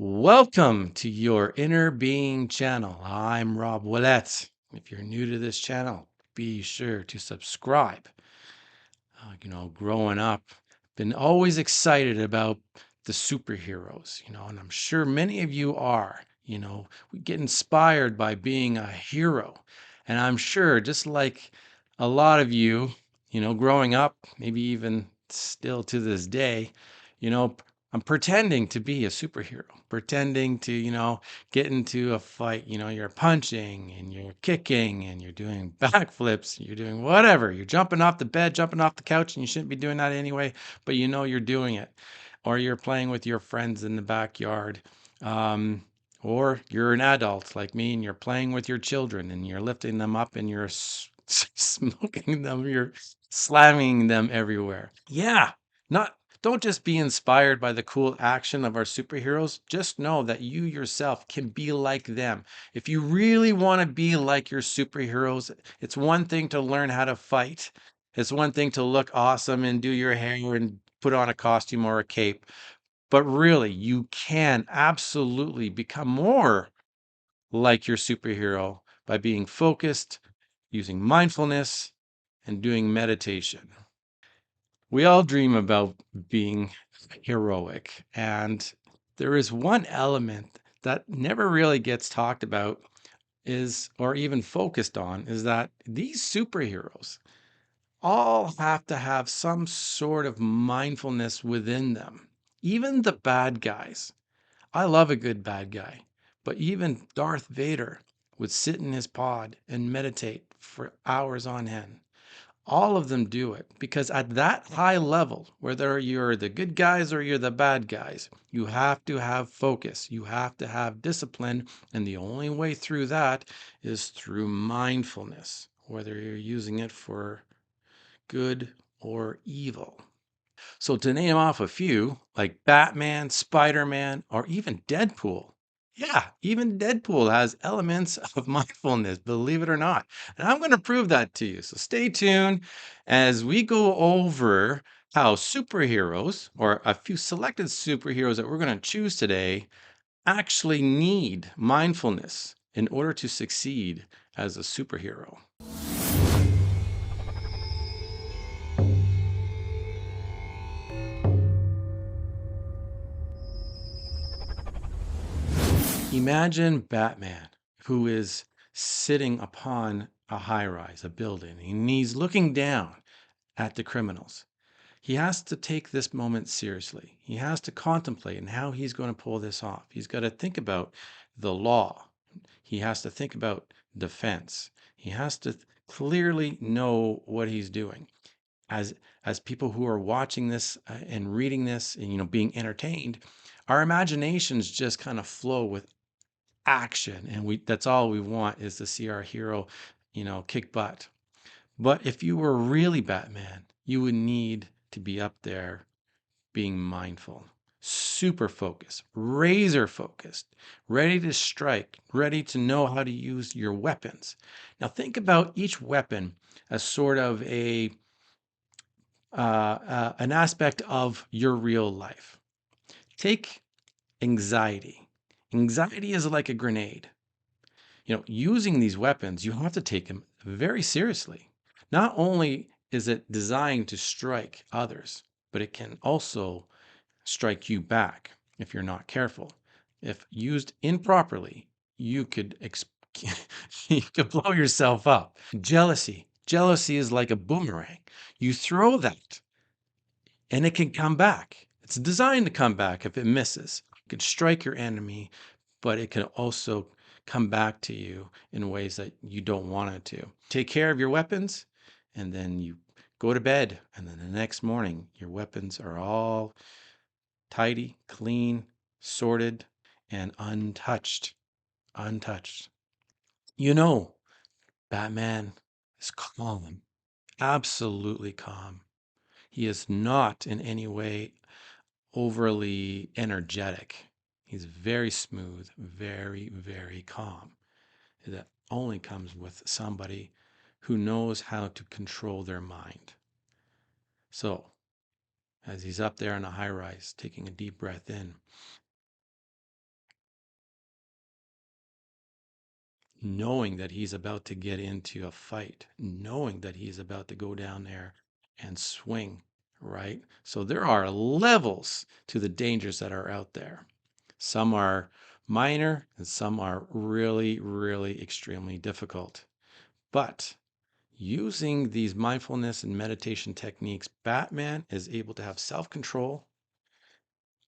Welcome to your Inner Being channel. I'm Rob Willett. If you're new to this channel, be sure to subscribe. Growing up, been always excited about the superheroes, and I'm sure many of you are. We get inspired by being a hero. And I'm sure, just like a lot of you, growing up, maybe even still to this day, you know, I'm pretending to be a superhero, pretending to, get into a fight. You're punching and you're kicking and you're doing backflips, you're doing whatever. You're jumping off the bed, jumping off the couch, and you shouldn't be doing that anyway, but you're doing it. Or you're playing with your friends in the backyard. Um, or you're an adult like me and you're playing with your children and you're lifting them up and you're smoking them, you're slamming them everywhere. Yeah, not don't just be inspired by the cool action of our superheroes. Just know that you yourself can be like them. If you really want to be like your superheroes, it's one thing to learn how to fight. It's one thing to look awesome and do your hair and put on a costume or a cape. But really, you can absolutely become more like your superhero by being focused, using mindfulness, and doing meditation. We all dream about being heroic, and there is one element that never really gets talked about is or even focused on is that these superheroes all have to have some sort of mindfulness within them. Even the bad guys. I love a good bad guy, but even Darth Vader would sit in his pod and meditate for hours on end. All of them do it because at that high level, whether you're the good guys or you're the bad guys, you have to have focus, you have to have discipline, and the only way through that is through mindfulness, whether you're using it for good or evil. So, to name off a few, like Batman, Spider Man, or even Deadpool. Yeah, even Deadpool has elements of mindfulness, believe it or not. And I'm going to prove that to you. So, stay tuned as we go over how superheroes, or a few selected superheroes that we're going to choose today, actually need mindfulness in order to succeed as a superhero. Imagine Batman, who is sitting upon a high rise, a building, and he's looking down at the criminals. He has to take this moment seriously. He has to contemplate on how he's going to pull this off. He's got to think about the law. He has to think about defense. He has to clearly know what he's doing. As as people who are watching this and reading this and being entertained, our imaginations just kind of flow with action, and we that's all we want is to see our hero kick butt. But if you were really Batman, you would need to be up there being mindful, super focused, razor focused, ready to strike, ready to know how to use your weapons. Now think about each weapon as sort of a an aspect of your real life. Take anxiety. Anxiety is like a grenade. Using these weapons, you have to take them very seriously. Not only is it designed to strike others, but it can also strike you back if you're not careful. If used improperly, you could you could blow yourself up. Jealousy. Jealousy is like a boomerang. You throw that and it can come back. It's designed to come back if it misses. It can strike your enemy, but it can also come back to you in ways that you don't want it to. Take care of your weapons, and then you go to bed, and then the next morning, your weapons are all tidy, clean, sorted, and untouched. Untouched. You know, Batman is calm, absolutely calm. He is not in any way overly energetic. He's very smooth, very, very calm. That only comes with somebody who knows how to control their mind. So, as he's up there on a high rise, taking a deep breath in knowing that he's about to get into a fight, knowing that he's about to go down there and swing, right? So there are levels to the dangers that are out there. Some are minor and some are really, really extremely difficult. But using these mindfulness and meditation techniques, Batman is able to have self control,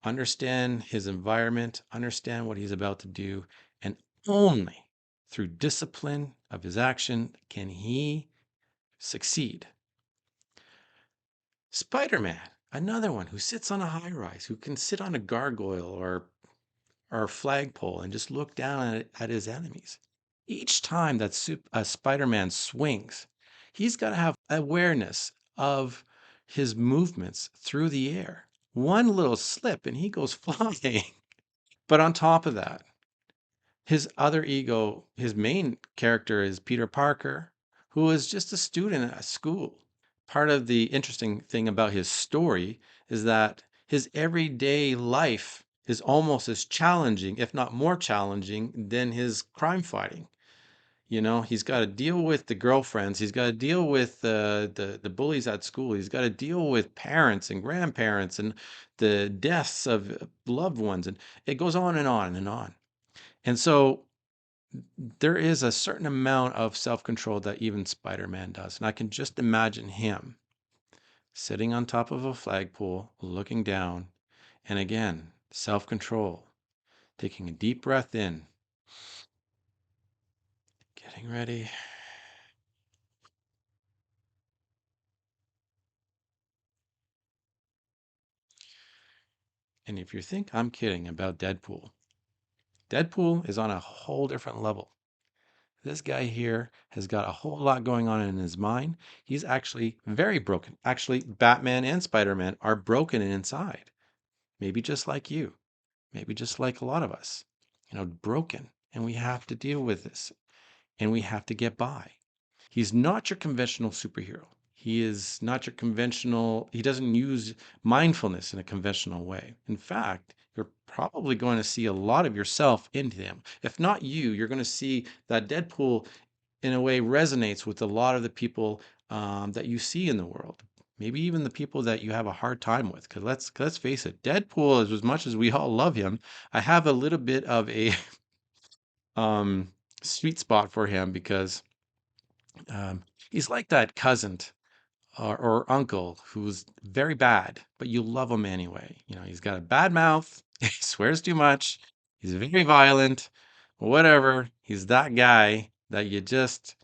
understand his environment, understand what he's about to do, and only through discipline of his action can he succeed. Spider Man, another one who sits on a high rise, who can sit on a gargoyle or a flagpole and just look down at his enemies. Each time that Spider Man swings, he's got to have awareness of his movements through the air. One little slip and he goes flying. But on top of that, his other ego, his main character is Peter Parker, who is just a student at school. Part of the interesting thing about his story is that his everyday life is almost as challenging, if not more challenging, than his crime fighting. He's got to deal with the girlfriends. He's got to deal with the bullies at school. He's got to deal with parents and grandparents and the deaths of loved ones. And it goes on and on and on. And so there is a certain amount of self-control that even Spider-Man does. And I can just imagine him sitting on top of a flagpole, looking down. And again, self-control, taking a deep breath in, getting ready. And if you think I'm kidding about Deadpool, Deadpool is on a whole different level. This guy here has got a whole lot going on in his mind. He's actually very broken. Actually, Batman and Spider-Man are broken inside. Maybe just like you. Maybe just like a lot of us. Broken. And we have to deal with this. And we have to get by. He's not your conventional superhero. He is not your conventional, he doesn't use mindfulness in a conventional way. In fact, you're probably going to see a lot of yourself in him. If not you, you're going to see that Deadpool, in a way, resonates with a lot of the people that you see in the world. Maybe even the people that you have a hard time with. Because let's face it, Deadpool, as much as we all love him, I have a little bit of a um, sweet spot for him because he's like that cousin or uncle who's very bad, but you love him anyway. He's got a bad mouth, he swears too much, he's very violent, whatever. He's that guy that you just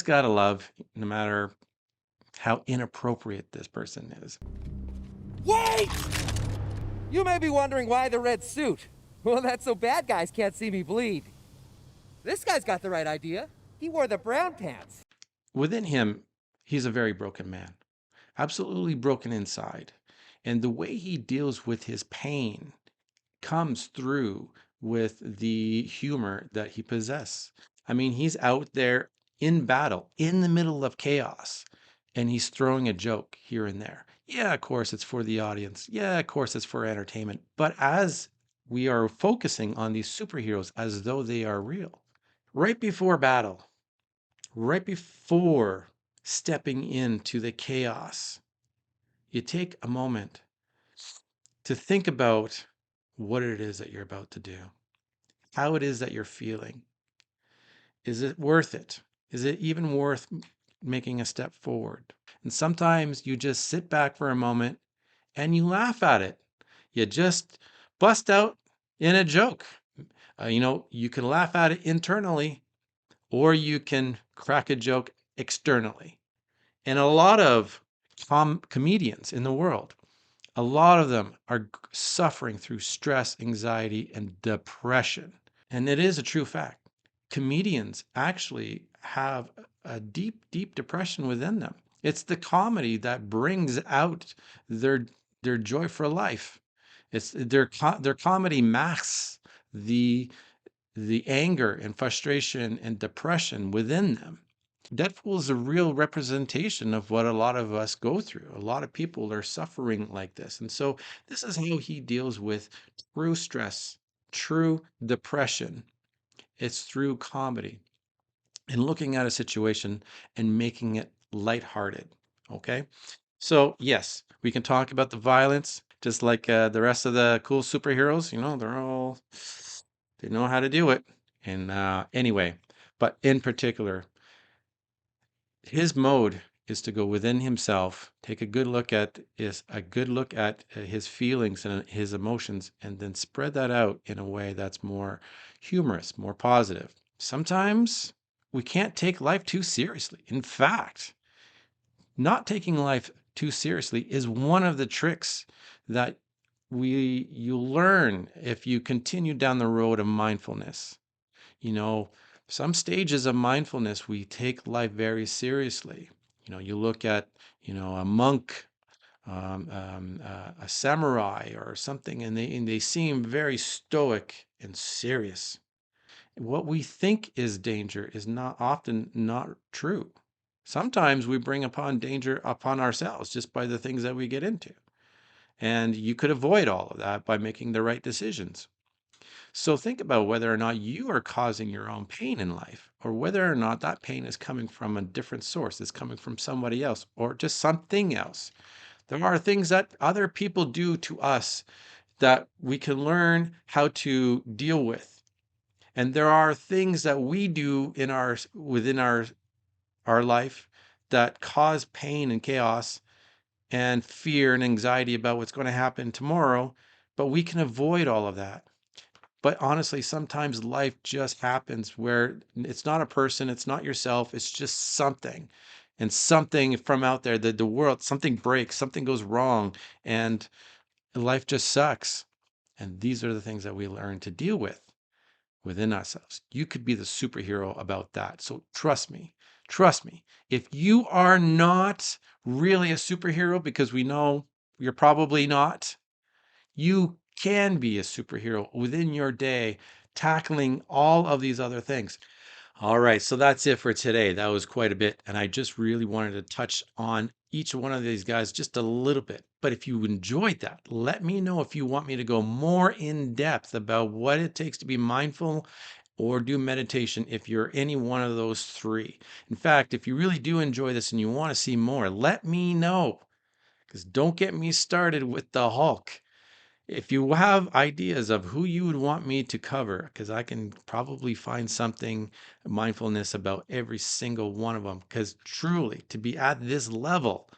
gotta love, no matter how inappropriate this person is. Wait! You may be wondering why the red suit. Well, that's so bad guys can't see me bleed. This guy's got the right idea. He wore the brown pants. Within him, he's a very broken man, absolutely broken inside. And the way he deals with his pain comes through with the humor that he possesses. I mean, he's out there in battle, in the middle of chaos, and he's throwing a joke here and there. Yeah, of course, it's for the audience. Yeah, of course, it's for entertainment. But as we are focusing on these superheroes as though they are real, right before battle, right before stepping into the chaos, you take a moment to think about what it is that you're about to do, how it is that you're feeling. Is it worth it? Is it even worth making a step forward? And sometimes you just sit back for a moment and you laugh at it. You just bust out in a joke. You can laugh at it internally or you can crack a joke externally. And a lot of comedians in the world, a lot of them are suffering through stress, anxiety, and depression. And it is a true fact. Comedians actually have a deep, deep depression within them. It's the comedy that brings out their their joy for life. It's their comedy masks the the anger and frustration and depression within them. Deadpool is a real representation of what a lot of us go through. A lot of people are suffering like this. And so this is how he deals with true stress, true depression. It's through comedy. and looking at a situation and making it lighthearted. Okay. So, yes, we can talk about the violence, just like the rest of the cool superheroes. They know how to do it. And anyway, but in particular, his mode is to go within himself, take a good look at his feelings and his emotions, and then spread that out in a way that's more humorous, more positive. Sometimes we can't take life too seriously. In fact, not taking life too seriously is one of the tricks that you learn if you continue down the road of mindfulness. You know, some stages of mindfulness, we take life very seriously. You look at, a monk, a samurai or something, and they seem very stoic and serious. What we think is danger is not often not true. Sometimes we bring upon danger upon ourselves just by the things that we get into. And you could avoid all of that by making the right decisions. So think about whether or not you are causing your own pain in life, or whether or not that pain is coming from a different source, it's coming from somebody else, or just something else. There are things that other people do to us that we can learn how to deal with. And there are things that we do within our life that cause pain and chaos and fear and anxiety about what's going to happen tomorrow, but we can avoid all of that. But honestly, sometimes life just happens where it's not a person, it's not yourself, it's just something. And something from out there, the world, something breaks, something goes wrong, and life just sucks. And these are the things that we learn to deal with within ourselves. You could be the superhero about that. So trust me. If you are not really a superhero, because we know you're probably not, you can be a superhero within your day, tackling all of these other things. All right, so that's it for today. That was quite a bit, and I just really wanted to touch on each one of these guys just a little bit. But if you enjoyed that, let me know if you want me to go more in depth about what it takes to be mindful or do meditation if you're any one of those three. In fact, if you really do enjoy this and you want to see more, let me know. Because don't get me started with the Hulk. If you have ideas of who you would want me to cover, because I can probably find something mindfulness about every single one of them, because truly, to be at this level,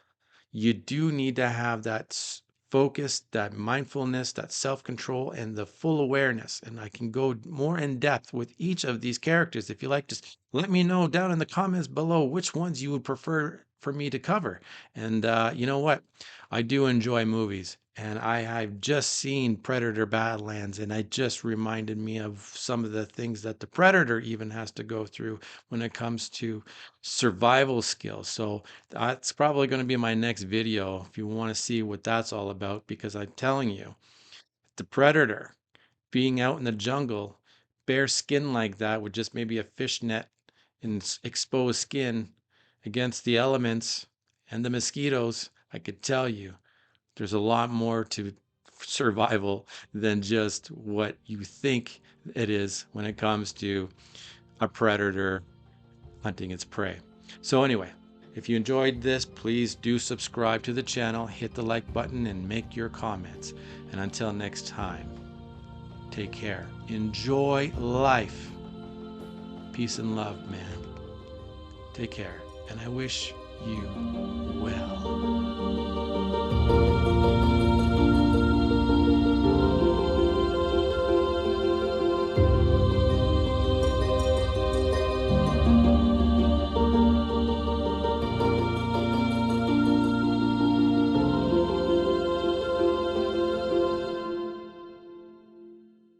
you do need to have that focus, that mindfulness, that self control, and the full awareness. And I can go more in depth with each of these characters. If you like, just let me know down in the comments below which ones you would prefer for me to cover. And you know what? I do enjoy movies. And I've just seen Predator Badlands, and it just reminded me of some of the things that the Predator even has to go through when it comes to survival skills. So that's probably going to be my next video if you want to see what that's all about, because I'm telling you, the predator being out in the jungle, bare skin like that with just maybe a fishnet and exposed skin against the elements and the mosquitoes, I could tell you there's a lot more to survival than just what you think it is when it comes to a predator hunting its prey. So anyway, if you enjoyed this, please do subscribe to the channel, hit the like button, and make your comments. And until next time, take care. Enjoy life. Peace and love, man. Take care. And I wish you well.